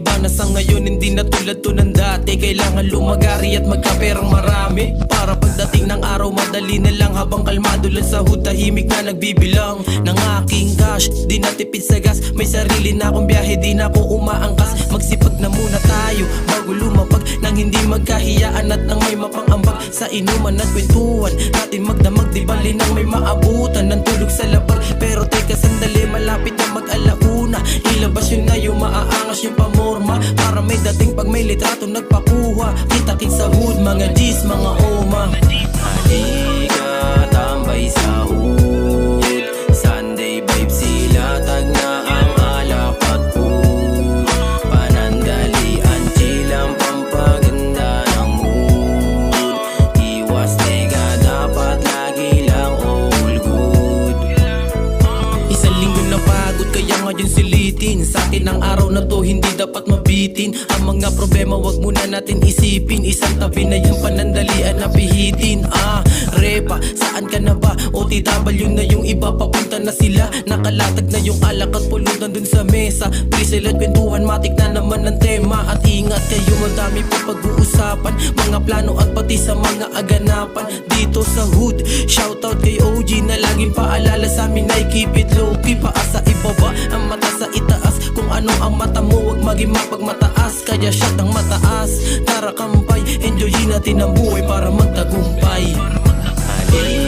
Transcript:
iba na sa ngayon, hindi na tulad to ng dati. Kailangan lumagari at magkaperang marami para pagdating ng araw madali na lang. Habang kalmado lang sa hood, tahimik na nagbibilang ng aking cash. Di na tipid sa gas, may sarili na akong biyahe, di na ako umaangkas. Magsipag na muna tayo bago lumapag, nang hindi magkahiyaan at nang may mapangambag. Sa inuman at kwentuhan natin magdamag, di bali nang may maabutan ng tulog sa labag. Pero teka sandali, malapit na mag-alauna, ilabas yun na yung maaangas yung pamorma, para may dating pag may litrato nagpakuha. Kita-kit sa hood, mga G's, mga oma. Halika, tambay sa hood, Sunday vibe sila, tag na ang alak at food. Panandalian, chill ang pampaganda ng mood. Iwas teka, dapat lagi lang all good. Isang linggo na pagod, kaya ngayon silitin. Sa akin ang araw na to, hindi dapat mabitin. Ang mga problema wag muna natin isipin. Isang tabi na yung panandalian na pihitin. Repa, saan ka na ba? OTW na yung iba, papunta na sila. Nakalatag na yung alak at pulutan dun sa mesa. Please let kwentuhan, matik na naman ang tema. At ingat kayo, madami pa pag-uusapan, mga plano at pati sa mga aganapan dito sa hood. Shoutout kay OG na laging paalala sa amin ay keep it low key. Paa sa ibaba, ang mata sa itaas. Kung ano ang mata mo, wag maging mapagmataas. Kaya shot ang mataas, tara kampay, enjoyin natin ang buhay para magtagumpay. Halika